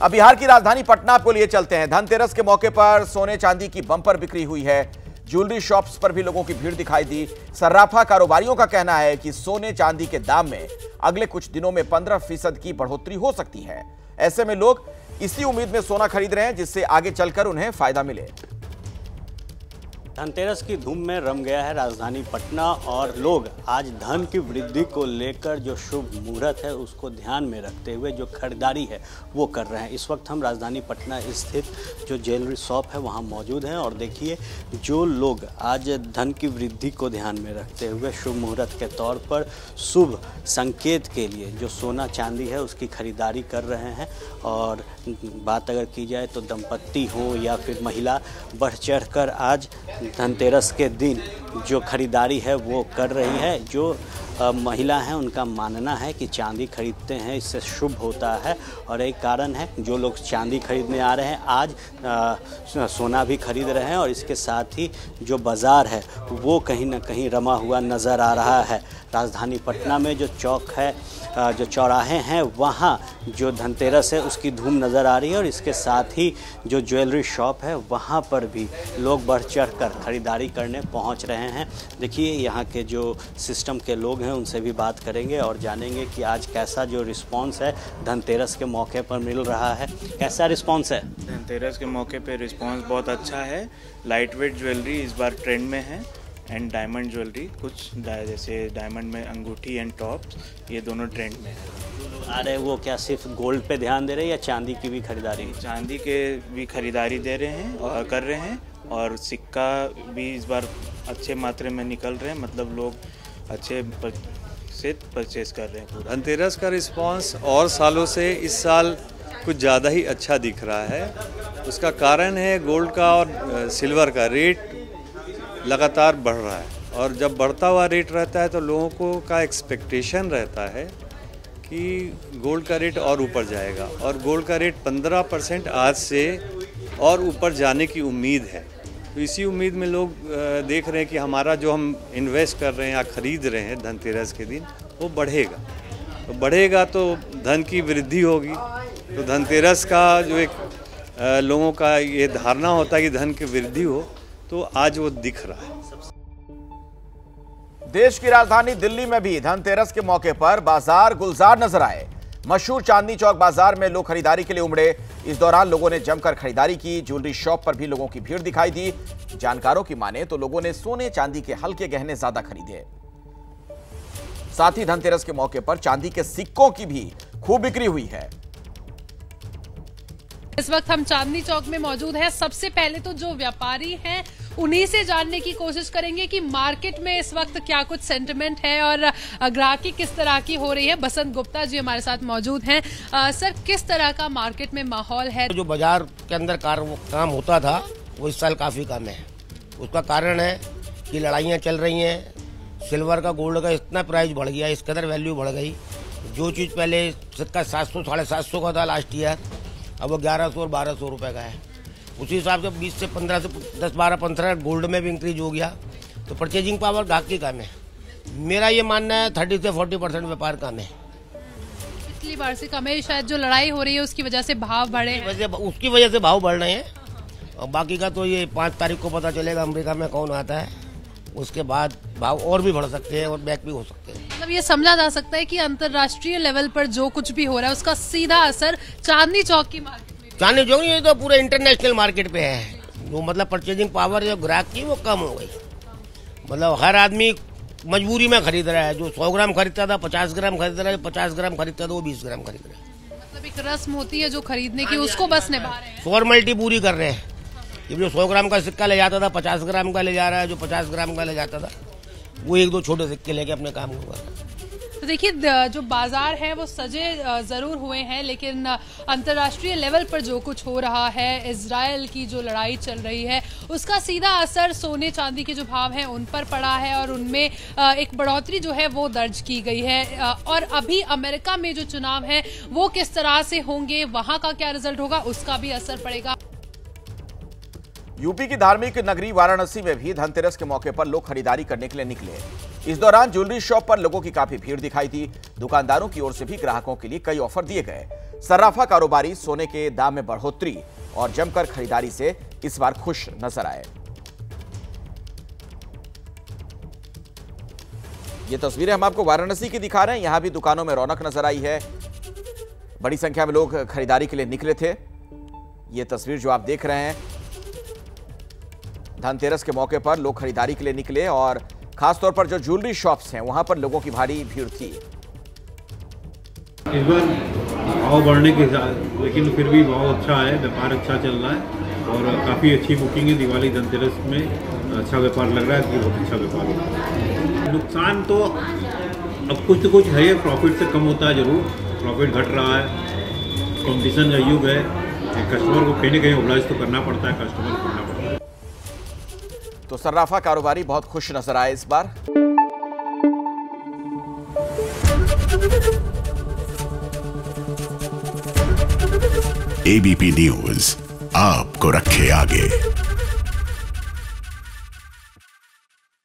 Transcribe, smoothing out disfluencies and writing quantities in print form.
अब बिहार की राजधानी पटना आपको लिए चलते हैं। धनतेरस के मौके पर सोने चांदी की बम्पर बिक्री हुई है। ज्वेलरी शॉप्स पर भी लोगों की भीड़ दिखाई दी। सर्राफा कारोबारियों का कहना है कि सोने चांदी के दाम में अगले कुछ दिनों में 15% की बढ़ोतरी हो सकती है। ऐसे में लोग इसी उम्मीद में सोना खरीद रहे हैं जिससे आगे चलकर उन्हें फायदा मिले। धनतेरस की धूम में रम गया है राजधानी पटना और लोग आज धन की वृद्धि को लेकर जो शुभ मुहूर्त है उसको ध्यान में रखते हुए जो खरीदारी है वो कर रहे हैं। इस वक्त हम राजधानी पटना स्थित जो ज्वेलरी शॉप है वहाँ मौजूद हैं और देखिए जो लोग आज धन की वृद्धि को ध्यान में रखते हुए शुभ मुहूर्त के तौर पर शुभ संकेत के लिए जो सोना चांदी है उसकी खरीदारी कर रहे हैं। और बात अगर की जाए तो दंपत्ति हो या फिर महिला बढ़ चढ़ कर आज धनतेरस के दिन जो खरीदारी है वो कर रही है। जो महिला हैं उनका मानना है कि चांदी खरीदते हैं इससे शुभ होता है और एक कारण है जो लोग चांदी खरीदने आ रहे हैं आज सोना भी खरीद रहे हैं और इसके साथ ही जो बाज़ार है वो कहीं ना कहीं रमा हुआ नज़र आ रहा है। राजधानी पटना में जो चौक है जो चौराहे हैं वहाँ जो धनतेरस है उसकी धूम नज़र आ रही है और इसके साथ ही जो ज्वेलरी शॉप है वहाँ पर भी लोग बढ़ चढ़ कर ख़रीदारी करने पहुँच रहे हैं। देखिए यहाँ के जो सिस्टम के लोग हैं उनसे भी बात करेंगे और जानेंगे कि आज कैसा जो रिस्पांस है धनतेरस के मौके पर मिल रहा है। कैसा रिस्पांस है? धनतेरस के मौके पे रिस्पांस बहुत अच्छा है। लाइट वेट ज्वेलरी इस बार ट्रेंड में है एंड डायमंड ज्वेलरी कुछ जैसे डायमंड में अंगूठी एंड टॉप्स ये दोनों ट्रेंड में है। अरे वो क्या सिर्फ गोल्ड पे ध्यान दे रहे हैं या चांदी की भी खरीदारी? चांदी के भी खरीदारी दे रहे हैं और कर रहे हैं और सिक्का भी इस बार अच्छे मात्रा में निकल रहे हैं, मतलब लोग अच्छे से परचेज कर रहे हैं। धनतेरस का रिस्पांस और सालों से इस साल कुछ ज़्यादा ही अच्छा दिख रहा है। उसका कारण है गोल्ड का और सिल्वर का रेट लगातार बढ़ रहा है और जब बढ़ता हुआ रेट रहता है तो लोगों को का एक्सपेक्टेशन रहता है कि गोल्ड का रेट और ऊपर जाएगा और गोल्ड का रेट 15% आज से और ऊपर जाने की उम्मीद है। तो इसी उम्मीद में लोग देख रहे हैं कि हमारा जो हम इन्वेस्ट कर रहे हैं या ख़रीद रहे हैं धनतेरस के दिन वो बढ़ेगा। तो बढ़ेगा तो धन की वृद्धि होगी। तो धनतेरस का जो एक लोगों का ये धारणा होता है कि धन की वृद्धि हो तो आज वो दिख रहा है। देश की राजधानी दिल्ली में भी धनतेरस के मौके पर बाजार गुलजार नजर आए। मशहूर चांदनी चौक बाजार में लोग खरीदारी के लिए उमड़े। इस दौरान लोगों ने जमकर खरीदारी की। ज्वेलरी शॉप पर भी लोगों की भीड़ दिखाई दी। जानकारों की माने तो लोगों ने सोने चांदी के हल्के गहने ज्यादा खरीदे। साथ ही धनतेरस के मौके पर चांदी के सिक्कों की भी खूब बिक्री हुई है। इस वक्त हम चांदनी चौक में मौजूद हैं। सबसे पहले तो जो व्यापारी हैं उन्हीं से जानने की कोशिश करेंगे कि मार्केट में इस वक्त क्या कुछ सेंटिमेंट है और ग्राहकी किस तरह की हो रही है। बसंत गुप्ता जी हमारे साथ मौजूद हैं। सर, किस तरह का मार्केट में माहौल है? जो बाजार के अंदर काम होता था वो इस साल काफी कम है। उसका कारण है कि लड़ाइयाँ चल रही हैं। सिल्वर का गोल्ड का इतना प्राइस बढ़ गया, इस कदर वैल्यू बढ़ गई। जो चीज़ पहले सिक्का 700 750 का था लास्ट ईयर, अब वो 1100 और 1200 रुपए का है। उसी हिसाब से 20 से 15 से 10 12 15 गोल्ड में भी इंक्रीज हो गया। तो परचेजिंग पावर ग्राहक की कम है। मेरा ये मानना है 30 से 40% व्यापार कम है। पिछली बार से कम है, शायद जो लड़ाई हो रही है उसकी वजह से भाव बढ़े, उसकी वजह से भाव बढ़ रहे हैं। और बाकी का तो ये 5 तारीख को पता चलेगा अमेरिका में कौन आता है, उसके बाद भाव और भी बढ़ सकते हैं और बैक भी हो सकते हैं। मतलब ये समझा जा सकता है कि अंतर्राष्ट्रीय लेवल पर जो कुछ भी हो रहा है उसका सीधा असर चांदनी चौक की मार्केट में। चांदनी चौक ये तो पूरे इंटरनेशनल मार्केट पे है। जो मतलब परचेजिंग पावर जो ग्राहक की वो कम हो गई। मतलब हर आदमी मजबूरी में खरीद रहा है। जो 100 ग्राम खरीदता था 50 ग्राम खरीद रहा है, 50 ग्राम खरीदता था वो 20 ग्राम खरीद रहा है। मतलब एक रस्म होती है जो खरीदने की, उसको बस निभा रहे हैं, फॉर्मेलिटी पूरी कर रहे हैं। ये जो 100 ग्राम का सिक्का ले जाता था 50 ग्राम का ले जा रहा है। जो 50 ग्राम का ले जाता था वो 1-2 छोटे सिक्के लेके अपने काम को कर रहा है। तो देखिए जो बाजार है वो सजे जरूर हुए हैं, लेकिन अंतर्राष्ट्रीय लेवल पर जो कुछ हो रहा है, इजराइल की जो लड़ाई चल रही है, उसका सीधा असर सोने चांदी के जो भाव हैं उन पर पड़ा है और उनमें एक बढ़ोतरी जो है वो दर्ज की गई है। और अभी अमेरिका में जो चुनाव है वो किस तरह से होंगे, वहां का क्या रिजल्ट होगा, उसका भी असर पड़ेगा। यूपी की धार्मिक नगरी वाराणसी में भी धनतेरस के मौके पर लोग खरीदारी करने के लिए निकले। इस दौरान ज्वेलरी शॉप पर लोगों की काफी भीड़ दिखाई दी। दुकानदारों की ओर से भी ग्राहकों के लिए कई ऑफर दिए गए। सर्राफा कारोबारी सोने के दाम में बढ़ोतरी और जमकर खरीदारी से इस बार खुश नजर आए। ये तस्वीरें हम आपको वाराणसी की दिखा रहे हैं। यहां भी दुकानों में रौनक नजर आई है। बड़ी संख्या में लोग खरीदारी के लिए निकले थे। ये तस्वीर जो आप देख रहे हैं, धनतेरस के मौके पर लोग खरीदारी के लिए निकले और खासतौर पर जो ज्वेलरी शॉप्स हैं वहां पर लोगों की भारी भीड़ थी। इस बार भाव बढ़ने के साथ लेकिन फिर भी भाव अच्छा है, व्यापार अच्छा चल रहा है और काफ़ी अच्छी बुकिंग है। दिवाली धनतेरस में अच्छा व्यापार लग रहा है कि बहुत अच्छा व्यापार होता है। नुकसान तो अब कुछ तो कुछ है, प्रॉफिट से कम होता है जरूर, प्रॉफिट घट रहा है, कंपटीशन का युग है, कस्टमर को कहीं ना कहीं ओबलाइज तो करना पड़ता है, कस्टमर को करना पड़ता है। तो सर्राफा कारोबारी बहुत खुश नजर आए इस बार। एबीपी न्यूज आपको रखे आगे।